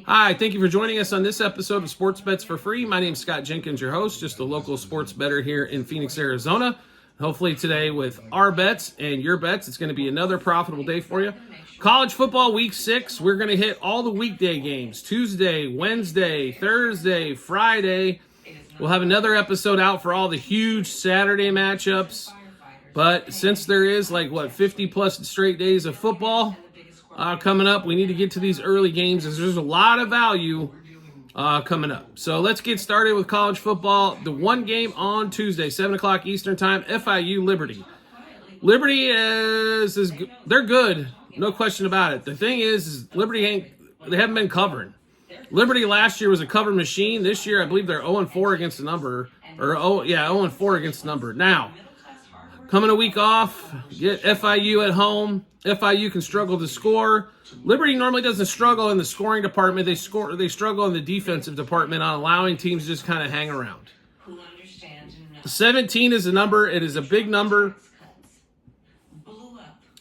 Hi, thank you for joining us on this episode of Sports Bets for Free. My name is Scott Jenkins, your host, just a local sports bettor here in Phoenix, Arizona. Hopefully today with our bets and your bets, it's going to be another profitable day for you. College football week 6, we're going to hit all the weekday games. Tuesday, Wednesday, Thursday, Friday. We'll have another episode out for all the huge Saturday matchups. But since there is 50 plus straight days of football coming up, we need to get to these early games as there's a lot of value coming up. So let's get started with college football. The one game on Tuesday, 7 o'clock Eastern time, FIU Liberty. Liberty they're good, no question about it. The thing is Liberty they haven't been covering. Liberty last year was a cover machine. This year, I believe they're 0-4 against the number. 0-4 against the number. Now, coming a week off, get FIU at home. FIU can struggle to score. Liberty normally doesn't struggle in the scoring department. They struggle in the defensive department on allowing teams to just kind of hang around. 17 is a number. It is a big number.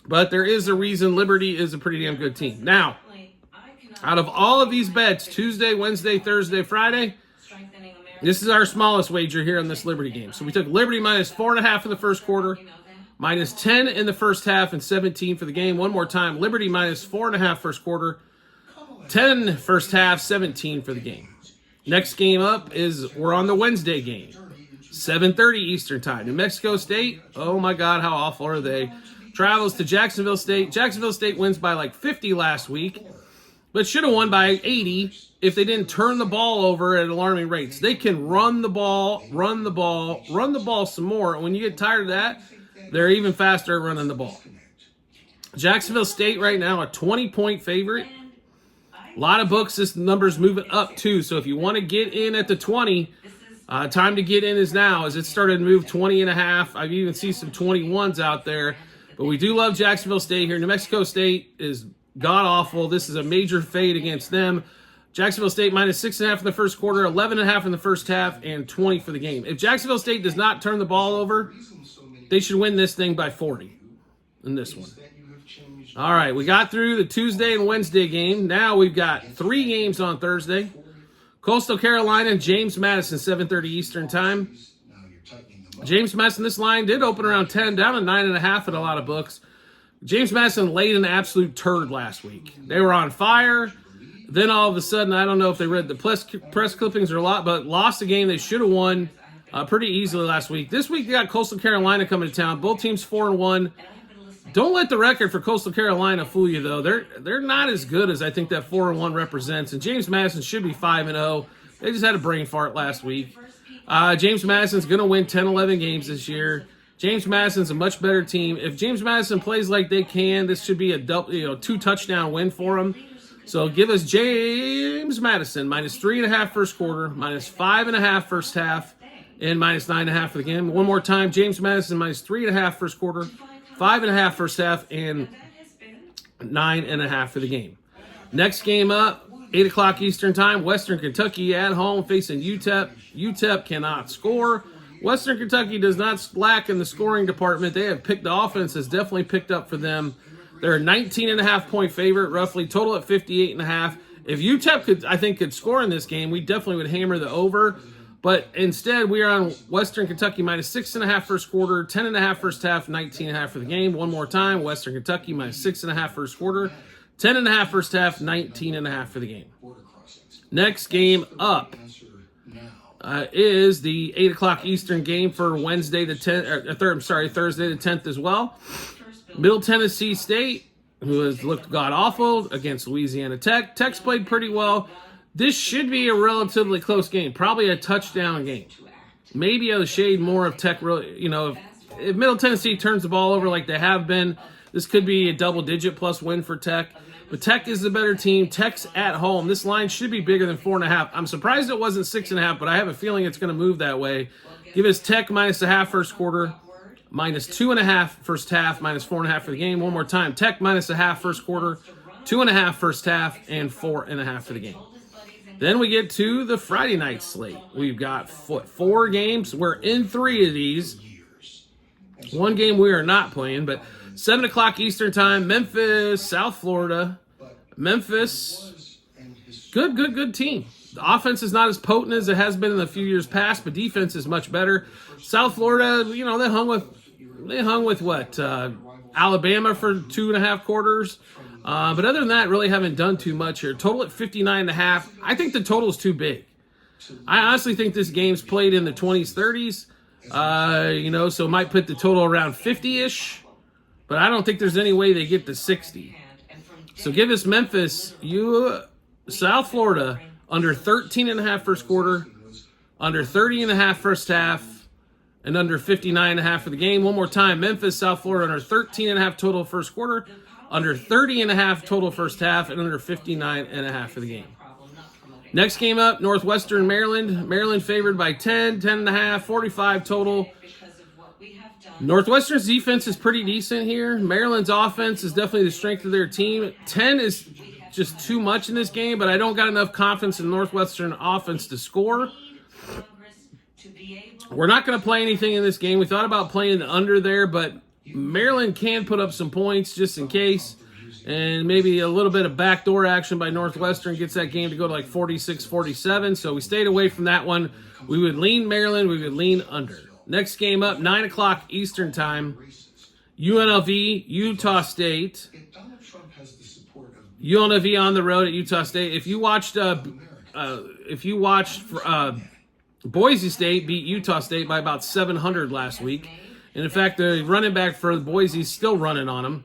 But there is a reason Liberty is a pretty damn good team. Now, out of all of these bets, Tuesday, Wednesday, Thursday, Friday, this is our smallest wager here on this Liberty game. So we took Liberty minus 4.5 in the first quarter, minus 10 in the first half, and 17 for the game. One more time, Liberty minus 4.5 first quarter, 10 first half, 17 for the game. Next game up we're on the Wednesday game, 7:30 Eastern time. New Mexico State, oh my God, how awful are they? Travels to Jacksonville State. Jacksonville State wins by 50 last week, but should have won by 80 if they didn't turn the ball over at alarming rates. They can run the ball some more. And when you get tired of that, they're even faster at running the ball. Jacksonville State right now a 20-point favorite. A lot of books, this number's moving up too. So if you want to get in at the 20, time to get in is now as it started to move 20.5. I've even seen some 21s out there. But we do love Jacksonville State here. New Mexico State is god-awful. This is a major fade against them. Jacksonville State minus 6.5 in the first quarter, 11.5 in the first half, and 20 for the game. If Jacksonville State does not turn the ball over, they should win this thing by 40 in this one. All right, we got through the Tuesday and Wednesday game. Now we've got 3 games on Thursday. Coastal Carolina, James Madison, 7:30 Eastern time. James Madison, this line did open around 10, down to 9.5 at a lot of books. James Madison laid an absolute turd last week. They were on fire. Then all of a sudden, I don't know if they read the press clippings or a lot, but lost the game they should have won pretty easily last week. This week, they got Coastal Carolina coming to town. Both teams 4-1. Don't let the record for Coastal Carolina fool you, though. They're not as good as I think that 4-1 represents. And James Madison should be 5-0. They just had a brain fart last week. James Madison's going to win 10-11 games this year. James Madison's a much better team. If James Madison plays like they can, this should be a 2-touchdown win for them. So give us James Madison minus 3.5 first quarter, minus 5.5 first half, and minus 9.5 for the game. One more time, James Madison minus 3.5 first quarter, 5.5 first half, and 9.5 for the game. Next game up, 8 o'clock Eastern time, Western Kentucky at home facing UTEP. UTEP cannot score. Western Kentucky does not lack in the scoring department. The offense has definitely picked up for them. They're a 19.5 point favorite, roughly, total at 58.5. If UTEP could score in this game, we definitely would hammer the over. But instead, we are on Western Kentucky minus 6.5 first quarter, 10.5 first half, 19.5 for the game. One more time, Western Kentucky minus 6.5 first quarter, 10.5 first half, 19.5 for the game. Next game up is the 8 o'clock Eastern game for Thursday the 10th as well. Middle Tennessee State, who has looked god-awful against Louisiana Tech. Tech's played pretty well. This should be a relatively close game, probably a touchdown game. Maybe a shade more of Tech. If Middle Tennessee turns the ball over like they have been, this could be a double-digit plus win for Tech. But Tech is the better team. Tech's at home. This line should be bigger than 4.5. I'm surprised it wasn't 6.5, but I have a feeling it's going to move that way. Give us Tech minus a half first quarter, minus 2.5 first half, minus 4.5 for the game. One more time. Tech minus a half first quarter, 2.5 first half, and 4.5 for the game. Then we get to the Friday night slate. We've got 4 games. We're in 3 of these. One game we are not playing, but 7 o'clock Eastern time, Memphis, South Florida. Memphis, good team. The offense is not as potent as it has been in the few years past, but defense is much better. South Florida, they hung with what? Alabama for 2.5 quarters. But other than that, really haven't done too much here. Total at 59.5. I think the total is too big. I honestly think this game's played in the 20s, 30s. So it might put the total around 50-ish. But I don't think there's any way they get to 60. So give us Memphis, South Florida, under 13.5 first quarter, under 30.5 first half, and under 59.5 for the game. One more time, Memphis, South Florida, under 13.5 total first quarter, under 30.5 total first half, and under 59.5 for the game. Next game up, Northwestern, Maryland. Maryland favored by 10, 10.5, 45 total. Northwestern's defense is pretty decent here. Maryland's offense is definitely the strength of their team. 10 is just too much in this game, but I don't got enough confidence in Northwestern offense to score. We're not going to play anything in this game. We thought about playing the under there, but Maryland can put up some points just in case. And maybe a little bit of backdoor action by Northwestern gets that game to go to like 46-47. So we stayed away from that one. We would lean Maryland. We would lean under. Next game up, 9 o'clock Eastern time. UNLV, Utah State. UNLV on the road at Utah State. If you watched Boise State beat Utah State by about 700 last week. And in fact, the running back for Boise is still running on them.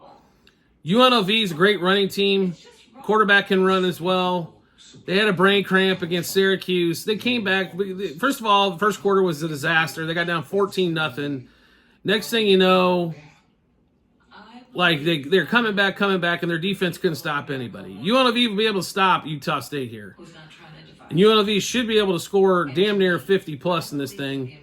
UNLV is a great running team. Quarterback can run as well. They had a brain cramp against Syracuse. They came back. First of all, the first quarter was a disaster. They got down 14-0. Next thing you know, like they're coming back, and their defense couldn't stop anybody. UNLV will be able to stop Utah State here. And UNLV should be able to score damn near 50-plus in this thing.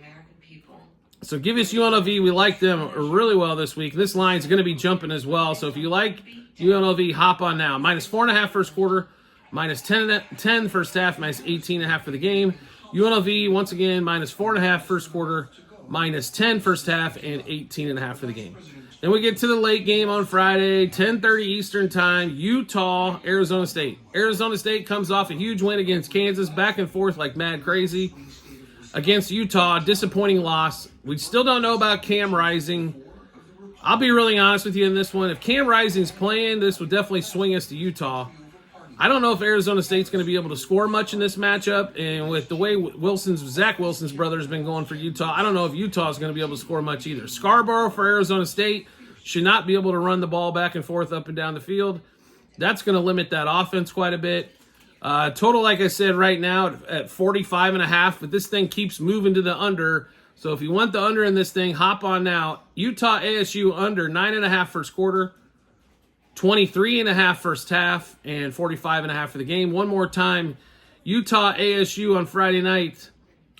So give us UNLV. We like them really well this week. This line's going to be jumping as well. So if you like UNLV, hop on now. -4.5 first quarter, -10 first half, -18.5 for the game. UNLV, once again, -4.5 first quarter, -10 first half, and 18.5 for the game. Then we get to the late game on Friday, 10:30 Eastern time, Utah, Arizona State. Arizona State comes off a huge win against Kansas, back and forth like mad crazy. Against Utah, disappointing loss. We still don't know about Cam Rising. I'll be really honest with you in this one. If Cam Rising's playing, this would definitely swing us to Utah. I don't know if Arizona State's going to be able to score much in this matchup, and with the way Zach Wilson's brother has been going for Utah, I don't know if Utah's going to be able to score much either. Scarborough for Arizona State should not be able to run the ball back and forth up and down the field. That's going to limit that offense quite a bit. Total, like I said, right now at 45.5, but this thing keeps moving to the under. So if you want the under in this thing, hop on now. Utah ASU under 9.5 first quarter, 23.5 first half, and 45.5 for the game. One more time, Utah ASU on Friday night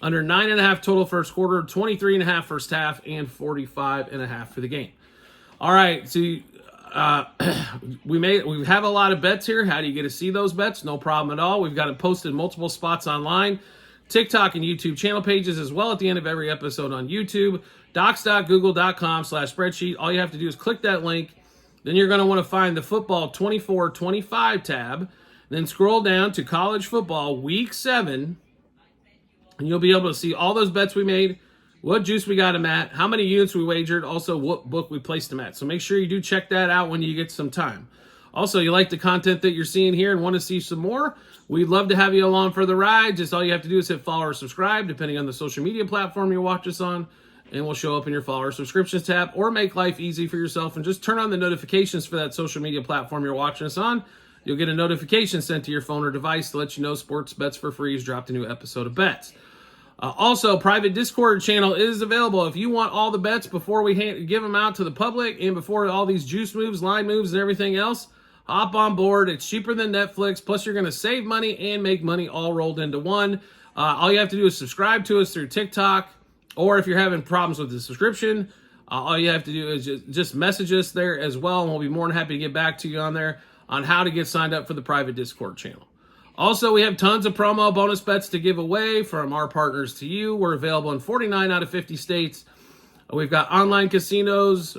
under 9.5 total first quarter, 23.5 first half, and 45.5 for the game. All right, so we have a lot of bets here. How do you get to see those bets? No problem at all. We've got it posted in multiple spots online, TikTok and YouTube channel pages, as well at the end of every episode on YouTube. docs.google.com/spreadsheet. All you have to do is click that link. Then you're going to want to find the football 24-25 tab. Then scroll down to college football week 7. And you'll be able to see all those bets we made, what juice we got them at, how many units we wagered, also what book we placed them at. So make sure you do check that out when you get some time. Also, you like the content that you're seeing here and want to see some more, we'd love to have you along for the ride. Just all you have to do is hit follow or subscribe, depending on the social media platform you watch us on, and we'll show up in your follower subscriptions tab. Or make life easy for yourself and just turn on the notifications for that social media platform you're watching us on. You'll get a notification sent to your phone or device to let you know Sports Bets for Free has dropped a new episode of Bets. Also, private Discord channel is available. If you want all the bets before we give them out to the public and before all these juice moves, line moves, and everything else, hop on board. It's cheaper than Netflix. Plus, you're going to save money and make money all rolled into one. All you have to do is subscribe to us through TikTok, or if you're having problems with the subscription, all you have to do is just message us there as well, and we'll be more than happy to get back to you on there on how to get signed up for the private Discord channel. Also, we have tons of promo bonus bets to give away from our partners to you. We're available in 49 out of 50 states. We've got online casinos,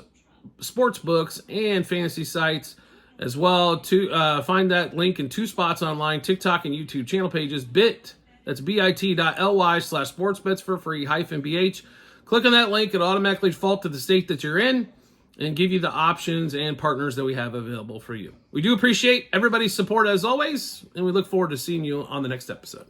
sports books, and fantasy sites. as well. To find that link in 2 spots online, TikTok and YouTube channel pages, that's bit.ly/sportsbets for free -bh. Click on that link, it automatically default to the state that you're in and give you the options and partners that we have available for you. We do appreciate everybody's support as always, and we look forward to seeing you on the next episode.